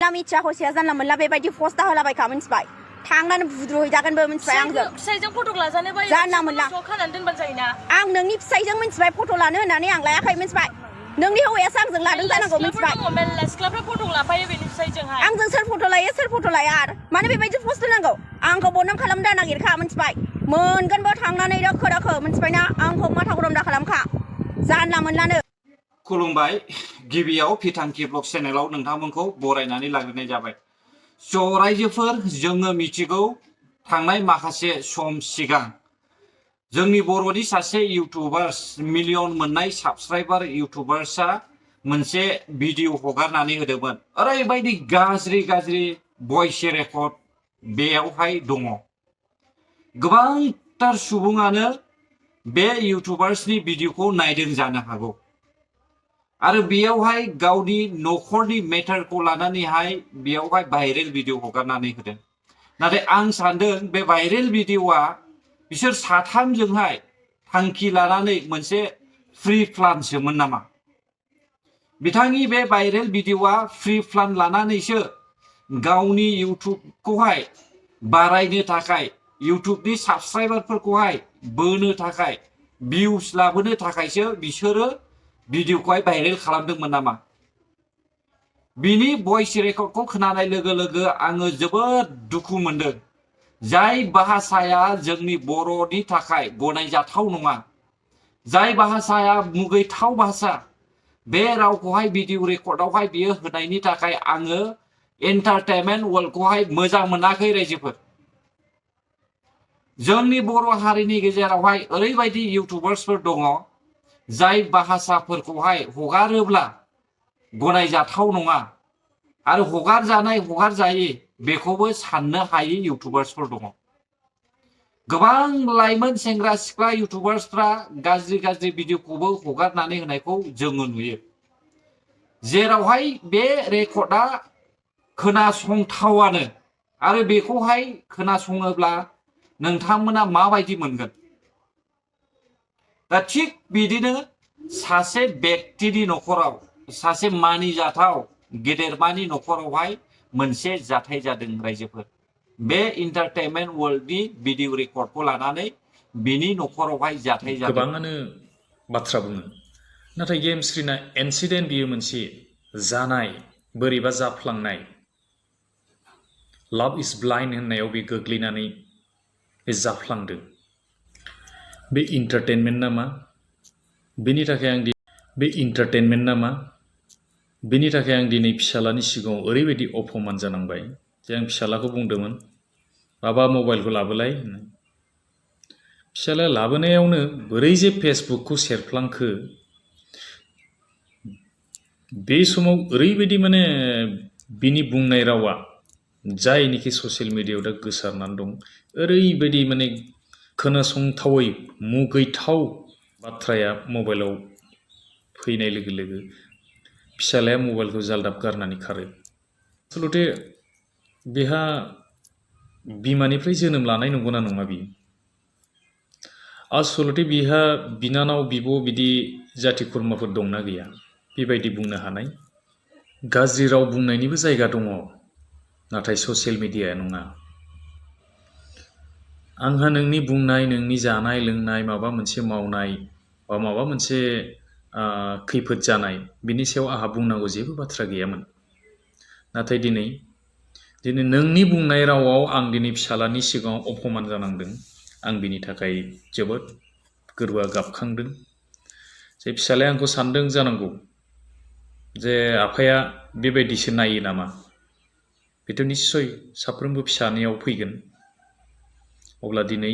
मिथिना मिथिया हसिया जानला मोनला बेबायदि पस्टा होलाबायखा मिथिबाय थांनानै बुद्रुहैजागोनबो मिथिबाय आंजों फिसाइजों फट' लाजानो बायो जानला मोनला खानानै दोनबानो जायोना आं नोंनि फिसाइजों मिथिबाय फट' लानो होननानै आं लायाखै मिथिबाय नोंनि हौवायासो आंजों लादों जानांगौ मिथिबाय मेल्ला सिख्लाफ्रा फट' लाफायो बेनि फिसाइजोंहाय आंजों सोर फट' लायो सोर फट' लाया आरो मानो बेबायदि पस्ट होनांगौ आंखौ बदनाम खालामनो नागिरखा मिथिबाय मोनगोनबो थांनानै दोखो दोखो मिथिबायना आंखौ माथा गरम दा खालामखा जानला मोनलानो खुलुमबाय गिबियाव फिथांखि ब्लग चेनेलाव नोंथांमोनखौ बरायनानै लाग्रोनाय जाबाय स' रायजोफोर जोङो मिथिगौ थांनाय माखासे सम सिगां जोंनि बर'नि सासे इउटुबार्स मिलियन मोननाय साबस्क्राइबार इउटुबार्सआ मोनसे भिडिअ हगारनानै होदोंमोन ओरैबायदि गाज्रि भइस रेकर्ड बेयावहाय दङ गोबांथार सुबुङानो बे इउटुबार्सनि भिडिअखौ नायदों जानो हागौ आरो बेयावहाय गावनि नखरनि मेटारखौ लानानैहाय बेयावहाय भाइरेल भिडिअ हगारनानै होदों नाथाय आं सानदों बे भाइरेल भिडिअआ बिसोर साथामजोंहाय थांखि लानानै मोनसे फ्रि प्लानसोमोन नामा बिथांनि बे भाइरेल भिडिअआ फ्रि प्लान लानानैसो गावनि इउटुबखौहाय बारायनो थाखाय इउटुबनि साबस्क्राइबारफोरखौहाय बोनो थाखाय भिउस लाबोनो थाखायसो बिसोरो भिडिअखौहाय भाइरेल खालामदोंमोन नामा बिनि भइस रेकर्डखौ खोनानाय लोगो लोगो आङो जोबोद दुखु मोनदों जाय भाषाया जोंनि बर'नि थाखाय गनायजाथाव नङा जाय भाषाया मुगैथाव भाषा बे रावखौहाय भिडिअ रेकर्डआवहाय बियो होनायनि थाखाय आङो एन्टारटेनमेन्ट वर्ल्डखौहाय मोजां मोनाखै रायजोफोर जोंनि बर' हारिनि गेजेरावहाय ओरैबायदि इउटुबार्सफोर दङ जाय भाषाफोरखौहाय हगारोब्ला गनायजाथाव नङा आरो हगारजानाय हगारजायै बेखौबो साननो हायै इउटुबार्सफोर दङ गोबां लाइमोन सेंग्रा सिख्ला इउटुबार्सफ्रा गाज्रि भिडिअखौबो हगारनानै होनायखौ जोङो नुयो जेरावहाय बे रेकर्डआ खोनासंथावानो आरो बेखौहाय खोनासङोब्ला नोंथांमोना माबायदि मोनगोन दा थिग बिदिनो सासे व्यक्तिनि नखराव सासे मानिजाथाव गेदेरमानि नखरावहाय मोनसे जाथाय जादों रायजोफोर बे एन्टारटेनमेन्ट वर्ल्डनि भिडिअ रेकर्डखौ लानानै बिनि नखरावहाय जाथाय जादों गोबाङानो बाथ्रा बुङो नाथाय गेमस्रिना इन्सिडेन्ट बियो मोनसे जानाय बोरैबा जाफ्लांनाय लाभ इज ब्लाइन्ड होननायाव बे गोग्लैनानै बे जाफ्लांदों बे इन्टारटेनमेन्ट नामा बेनि थाखाय आं बे इन्टारटेनमेन्ट नामा बेनि थाखाय आं दिनै फिसालानि सिगाङाव ओरैबायदि अपमान जानांबाय जे आं फिसालाखौ बुंदोंमोन बाबा मबाइलखौ लाबोलाय फिसालाया लाबोनायावनो बोरै जे फेसबुकखौ सेरफ्लांखो बे समाव ओरैबायदि माने बिनि बुंनाय रावा जायनिखि ससियेल मिडियायाव दा गोसारनानै दं ओरैबायदि माने खोनासंथावै मुगैथाव बाथ्राया मबाइलाव फैनाय लोगो लोगो फिसालाया मबाइलखौ जालदाब गारनानै खारो आसलथे बेहा बिमानिफ्राय जोनोम लानाय नंगौना नङा बियो आसलथे बिहा बिनानाव बिब' बिदि जाथि खुरमाफोर दंना गैया बेबायदि बुंनो हानाय गाज्रि राव बुंनायनिबो जायगा दङ नाथाय ससियेल मिडियाया नङा आंहा नोंनि बुंनाय नोंनि जानाय लोंनाय माबा मोनसे मावनाय बा माबा मोनसे खैफोद जानाय बिनि सायाव आंहा बुंनांगौ जेबो बाथ्रा गैयामोन नाथाय दिनै नोंनि बुंनाय रावाव आं दिनै फिसालानि सिगाङाव अपमान जानांदों आं बिनि थाखाय जोबोद गोरबोआ गाबखांदों जे फिसालाया आंखौ सानदों जानांगौ जे आफाया बेबायदिसो नायो नामा बेथ' निस्सय साफ्रोमबो फिसानियाव फैगोन अब्ला दिनै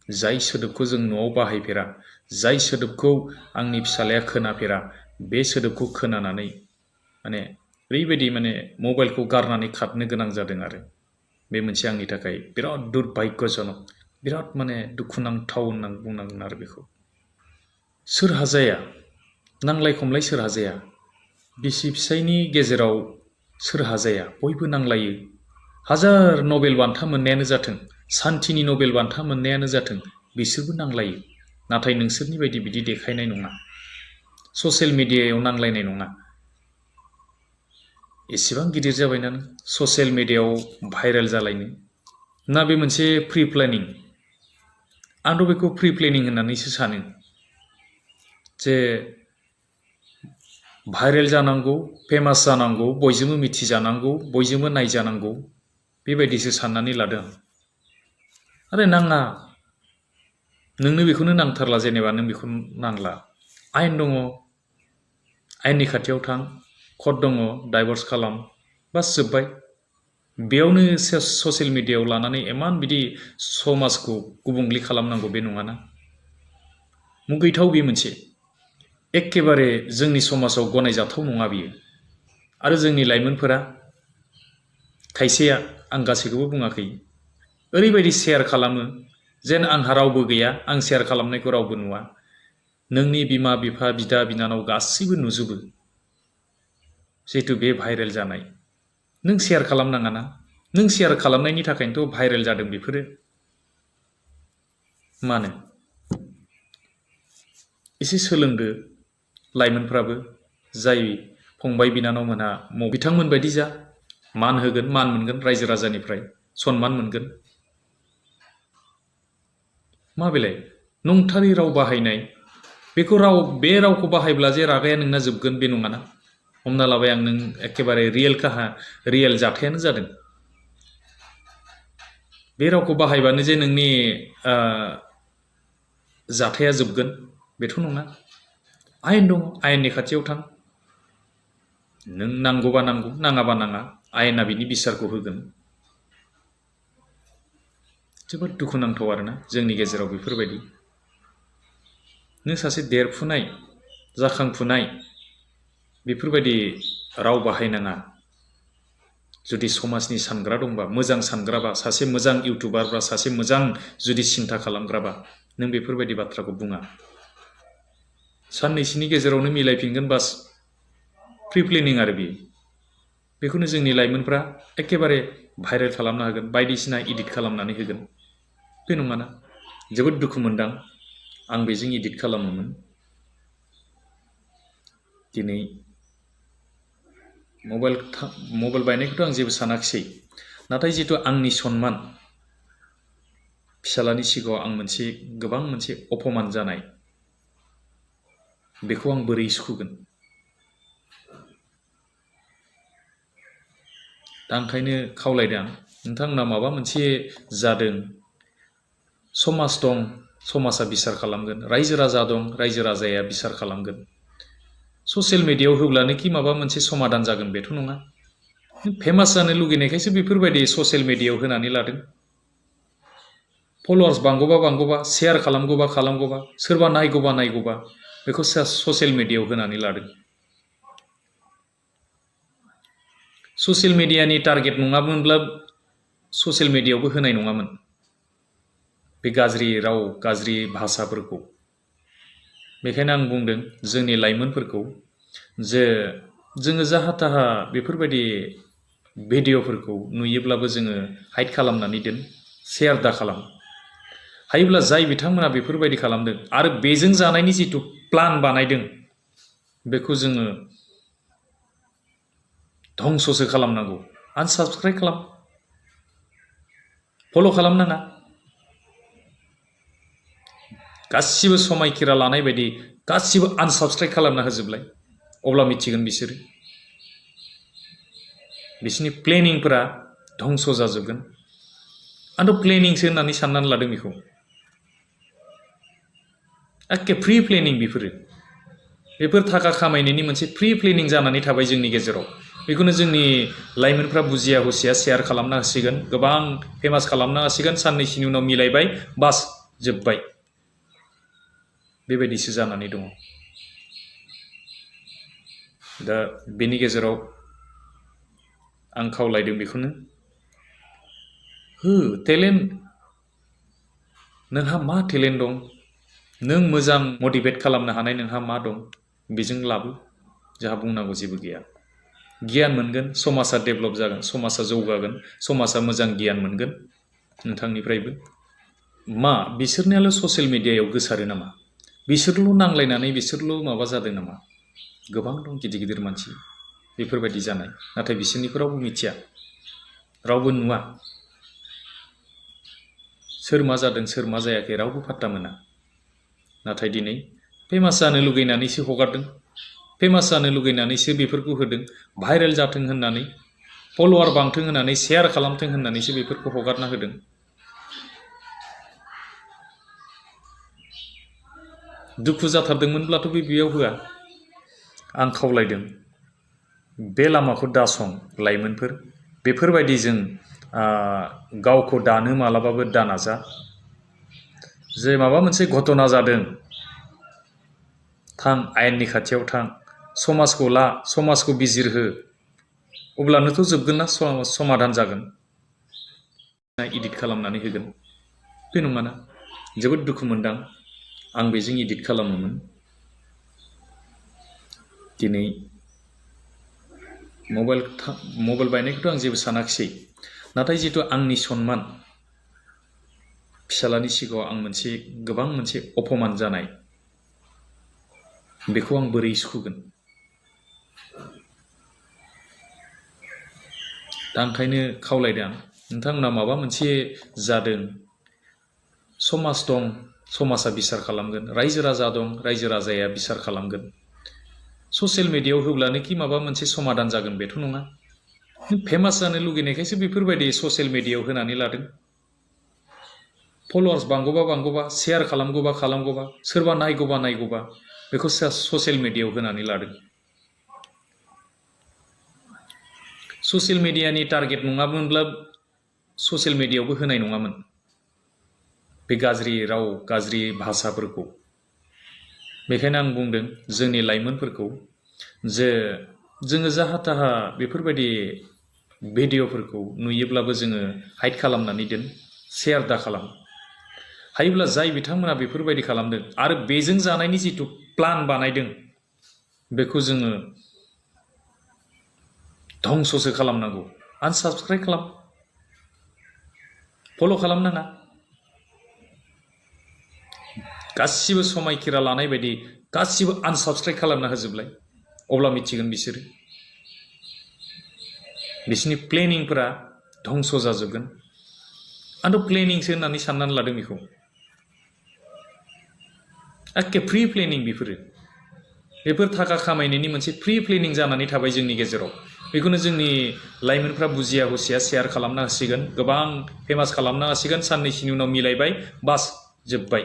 जाय सोदोबखौ जों न'आव बाहायफेरा जाय सोदोबखौ आंनि फिसालाया खोनाफेरा बे सोदोबखौ खोनानानै माने ओरैबायदि माने मबाइलखौ गारनानै खारनो गोनां जादों आरो बे मोनसे आंनि थाखाय बिराद दुर्भाग्यजनक बिराद माने दुखुनांथाव होननानै बुंनांगोन आरो बेखौ सोर हाजाया नांलाय खमलाय सोर हाजाया बिसि फिसायनि गेजेराव सोर हाजाया बयबो नांलायो हाजार नबेल बान्था मोननायानो जाथों सान्तिनि नबेल बान्था मोननायानो जाथों बिसोरबो नांलायो नाथाय नोंसोरनि बायदि बिदि देखायनाय नङा ससियेल मिडियायाव नांलायनाय नङा एसेबां गिदिर जाबायना ससियेल मिडियायाव भाइरेल जालायनो ना बे मोनसे प्रि प्लेनिं आंथ' बेखौ प्रि प्लेनिं होननानैसो सानो जे भाइरेल जानांगौ फेमास जानांगौ बयजोंबो मिथिजानांगौ बयजोंबो नायजानांगौ बेबायदिसो साननानै लादों आरो नाङा नोंनो बेखौनो नांथारला जेनेबा नों बेखौ नांला आयेन दङ आयेननि खाथियाव थां कर्ट दङ डाइभर्स खालाम बास जोब्बाय बेयावनो ससियेल मिडियायाव लानानै इमान बिदि समाजखौ गुबुंले खालामनांगौ बे नङाना मुगैथाव बे मोनसे एखेबारे जोंनि समाजाव गनायजाथाव नङा बियो आरो जोंनि लाइमोनफोरा खायसेया आं गासैखौबो बुङाखै ओरैबायदि शेयार खालामो जेन आंहा रावबो गैया आं शेयार खालामनायखौ रावबो नुवा नोंनि बिमा बिफा बिदा बिनानाव गासैबो नुजोबो जिहेतु बे भाइरेल जानाय नों शेयार खालामनाङा ना नों शेयार खालामनायनि थाखायनोथ' भाइरेल जादों बेफोरो मानो एसे सोलोंदो लाइमोनफ्राबो जाय फंबाय बिनानावमोनहा बिथांमोन बायदि जा मान होगोन मान मोनगोन रायजो राजानिफ्राय सन्मान मोनगोन मा बेलाय नंथारै राव बाहायनाय बेखौ बे रावखौ बाहायब्ला जे रागाया नोंना जोबगोन बे नङाना हमना लाबाय आं नों एखेबारे रियेल जाथायानो जादों बे रावखौ बाहायबानो जे नोंनि जाथाया जोबगोन बेथ' नङा आयेन दङ आयेननि खाथियाव थां नों नांगौबा नांगौ नाङाबा नाङा आयेना बिनि बिसारखौ होगोन जोबोद दुखुनांथाव आरोना जोंनि गेजेराव बेफोरबायदि नों सासे देरफुनाय जाखांफुनाय बेफोरबायदि राव बाहायनाङा जुदि समाजनि सानग्रा दंबा मोजां सानग्राबा सासे मोजां इउटुबारबा सासे मोजां जुदि सिन्था खालामग्राबा नों बेफोरबायदि बाथ्राखौ बुङा साननैसोनि गेजेरावनो मिलायफिनगोन बास प्रि प्लेनिं आरो बेखौनो जोंनि लाइमोनफ्रा एखेबारे भाइरेल खालामना होगोन बायदिसिना एडिट खालामनानै होगोन बे नङाना जोबोद दुखु मोनदां आं बेजों एडिट खालामोमोन दिनै मबाइल बायनायखौथ' आं जेबो सानाखिसै नाथाय जितु आंनि सन्मान फिसालानि सिगाङाव आं गोबां मोनसे अपमान जानाय बेखौ आं बोरै सुखुगोन दा ओंखायनो खावलायदों आं नोंथांमोना माबा मोनसे जादों समाज दं समाजा बिसार खालामगोन रायजो राजा दं रायजो राजाया बिसार खालामगोन ससियेल मिडियायाव होब्लानो कि माबा मोनसे समाधान जागोन बेथ' नङा फेमास जानो लुगैनायखायसो बेफोरबायदि ससियेल मिडियायाव होनानै लादों फलोवार्स बांगौबा शेयार खालामगौबा सोरबा नायगौबा बेखौ ससियेल मिडियायाव होनानै लादों ससियेल मिडियानि टारगेट नङामोनब्ला ससियेल मिडियायावबो होनाय नङामोन बे गाज्रि राव गाज्रि भाषाफोरखौ बेखायनो आं बुंदों जोंनि लाइमोनफोरखौ जे जोङो जाहा थाहा बेफोरबायदि भिडिअफोरखौ नुयोब्लाबो जोङो हाइड खालामनानै दोन शेयार दा खालाम हायोब्ला जाय बिथांमोना बेफोरबायदि खालामदों आरो बेजों जानायनि जितु प्लान बानायदों बेखौ जोङो धंस'सो खालामनांगौ आनसाबस्क्राइब खालाम फल' खालामनाङा गासिबो समायखिरा लानाय बायदि गासिबो आनसाबस्क्राइब खालामना होजोबलाय अब्ला मिथिगोन बिसोरनि प्लेनिंफोरा धंस' जाजोबगोन आंथ' प्लेनिंसो होननानै साननानै लादों बेखौ एखे प्रि प्लेनिं बेफोर थाखा खामायनायनि मोनसे प्रि प्लेनिं जानानै थाबाय जोंनि गेजेराव बेखौनो जोंनि लाइमोनफ्रा बुजिया हुसिया शेयार खालामना होसिगोन गोबां फेमास खालामना होसिगोन साननैसोनि उनाव मिलायबाय बास जोब्बाय बेबायदिसो जानानै दङ दा बेनि गेजेराव आं खावलायदों बेखौनो टेलेन्ट नोंहा मा टेलेन्ट दं नों मोजां मटिभेट खालामनो हानाय नोंहा मा दं बेजों लाबो जोंहा बुंनांगौ जेबो गैया गियान मोनगोन समाजा डेभेलप जागोन समाजा जौगागोन समाजा मोजां गियान मोनगोन नोंथांनिफ्रायबो मा बिसोरनियाल' ससियेल मिडियायाव गोसारो नामा बिसोरल' नांलायनानै बिसोरल' माबा जादों नामा गोबां दं गिदिर मानसि बेफोरबायदि जानाय नाथाय बिसोरनिखौ रावबो मिथिया रावबो नुवा सोर मा जादों सोर मा जायाखै रावबो पात्ता मोना नाथाय दिनै फेमास जानो लुगैनानैसो हगारदों फेमास जानो लुगैनानैसो बेफोरखौ होदों भाइरेल जाथों होननानै फलोवार बांथों होननानै शेयार खालामथों होननानैसो बेफोरखौ हगारना होदों दुखु जाथारदोंमोनब्लाथ' बेयाव होआ आं खावलायदों बे लामाखौ दासं लाइमोनफोर बेफोरबायदि जों गावखौ दानो मालाबाबो दानाजा जे माबा मोनसे घटना जादों थां आयेननि खाथियाव थां समाजखौ ला समाजखौ बिजिरहो अब्लानोथ' जोबगोन ना समाधान जागोन इडिट खालामनानै होगोन बे नङाना जोबोद दुखु मोनदां आं बेजों इडिट खालामोमोन दिनै मबाइल बायनायखौथ' आं जेबो सानाखिसै नाथाय जितु आंनि सन्मान फिसालानि सिगाङाव आं गोबां मोनसे अपमान जानाय बेखौ आं बोरै सुखुगोन दा ओंखायनो खावलायदों आं नोंथांमोना माबा मोनसे जादों समाज दं समाजा बिसार खालामगोन रायजो राजा दं रायजो राजाया बिसार खालामगोन ससियेल मिडियायाव होब्लानोखि माबा मोनसे समाधान जागोन बेथ' नङा फेमास जानो लुगैनायखायसो बेफोरबायदि ससियेल मिडियायाव होनानै लादों फलोवार्स बांगौबा शेयार खालामगौबा सोरबा नायगौबा बेखौ ससियेल मिडियायाव होनानै लादों ससियेल मिडियानि टारगेट नङामोनब्ला ससियेल मिडियायावबो होनाय नङामोन बे गाज्रि राव गाज्रि भाषाफोरखौ बेखायनो आं बुंदों जोंनि लाइमोनफोरखौ जे जोङो जाहा थाहा बेफोरबायदि भिडिअफोरखौ नुयोब्लाबो जोङो हाइड खालामनानै दोन शेयार दा खालाम हायोब्ला जाय बिथांमोना बेफोरबायदि खालामदों आरो बेजों जानायनि जिथु प्लान बानायदों बेखौ जोङो धंस'सो खालामनांगौ आनसाबस्क्राइब खालाम फल' खालामनाङा गासिबो समायखिरा लानाय बायदि गासिबो आनसाबस्क्राइब खालामना होजोबलाय अब्ला मिथिगोन बिसोरनि प्लेनिंफोरा धंस' जाजोबगोन आंथ' प्लेनिंसो होननानै साननानै लादों बेखौ एखे प्रि प्लेनिं बेफोर थाखा खामायनायनि मोनसे प्रि प्लेनिं जानानै थाबाय जोंनि गेजेराव बेखौनो जोंनि लाइमोनफ्रा बुजिया हुसिया शेयार खालामना होसिगोन गोबां फेमास खालामना होसिगोन साननैसोनि उनाव मिलायबाय बास जोब्बाय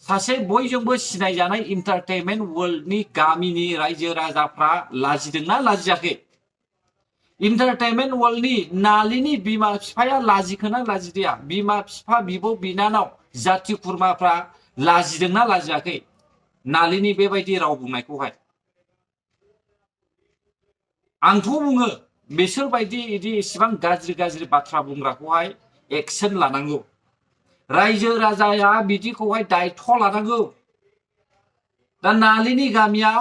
सासे बयजोंबो सिनायजानाय एन्टारटेनमेन्ट वर्ल्डनि गामिनि रायजो राजाफ्रा लाजिदोंना लाजियाखै एन्टारटेनमेन्ट वर्ल्डनि नालिनि बिमा बिफाया लाजिखोना लाजिदिया बिमा बिफा बिब' बिनानाव जाथि खुरमाफ्रा लाजिदोंना लाजियाखै नालिनि बेबायदि राव बुंनायखौहाय आंथ' बुङो बिसोरबायदि इदि इसेबां गाज्रि बाथ्रा बुंग्राखौहाय एक्सन लानांगौ रायजो राजाया बिदिखौहाय दायथ' लानांगौ दा नालिनि गामिया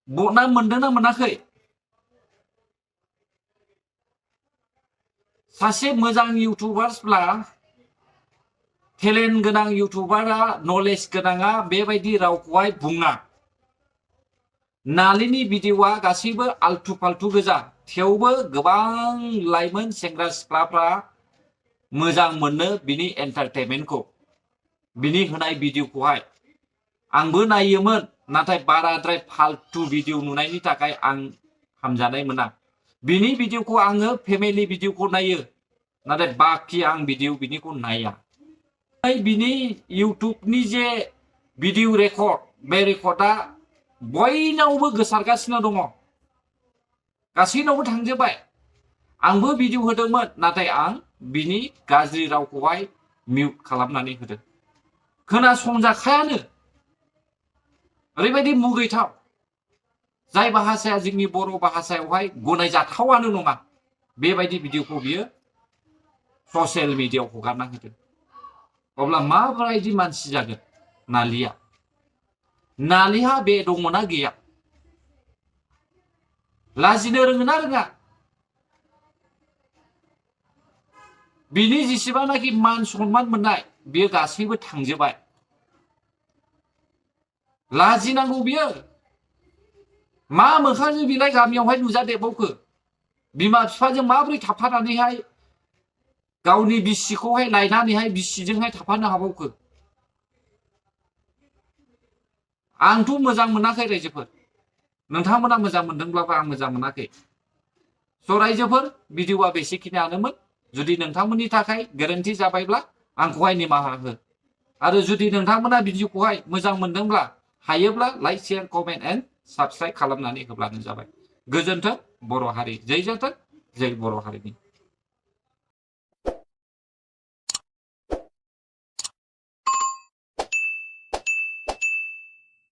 बदनाम मोनदोंना मोनाखै सासे मोजां इउटुबार्सब्ला टेलेन्ट गोनां इउटुबारा नलेज गोनाङा बेबायदि रावखौहाय बुङा नालिनि भिडिअआ गासैबो आल्टु फाल्टु गोजा थेवबो गोबां लाइमोन सेंग्रा सिख्लाफ्रा मोजां मोनो बिनि एन्टारटेनमेन्टखौ बिनि होनाय भिडिअखौहाय आंबो नायोमोन नाथाय बाराद्राय फाल्टु भिडिअ नुनायनि थाखाय आं हामजानाय मोना बिनि भिडिअखौ आङो फेमिलि भिडिअखौ नायो नाथाय बाखि आं बिनिखौ नाया बिनि इउटुबनि जे भिडिअ रेकर्ड बे रेकर्डआ बयनावबो गोसारगासिनो दङ गासैनावबो थांजोबबाय आंबो भिडिअ होदोंमोन नाथाय आं बिनि गाज्रि रावखौहाय मिउट खालामनानै होदों खोनासंजाखायानो ओरैबायदि मुगैथाव जाय भाषाया जोंनि बर' भाषायावहाय गनायजाथावानो नङा बेबायदि भिडिअखौ बियो ससियेल मिडियायाव हगारना होदों अब्ला माबायदि मानसि जागोन नालिहा बे दङना गैया लाजिनो रोङोना रोङा बिनि जेसेबांनाखि मान सन्मान मोननाय बियो गासैबो थांजोबबाय लाजिनांगौ बियो मा मोखांजों बिलाय गामियावहाय नुजादेरबावखो बिमा बिफाजों माबोरै थाफानानैहाय गावनि बिसिखौहाय लायनानैहाय बिसिजोंहाय थाफानो हाबावखो आंथ' मोजां मोनाखै रायजोफोर नोंथांमोना मोजां मोनदोंब्लाबो आं मोजां मोनाखै स' रायजोफोर भिडिअआ बेसेखिनियानोमोन जुदि नोंथांमोननि थाखाय गोरोन्थि जाबायब्ला आंखौहाय निमाहा हो आरो जुदि नोंथांमोना भिडिअखौहाय मोजां मोनदोंब्ला हायोब्ला like share comment and subscribe खालामनानै होब्लानो जाबाय गोजोन्थों बर' हारि जै जाथों जै बर' हारिनि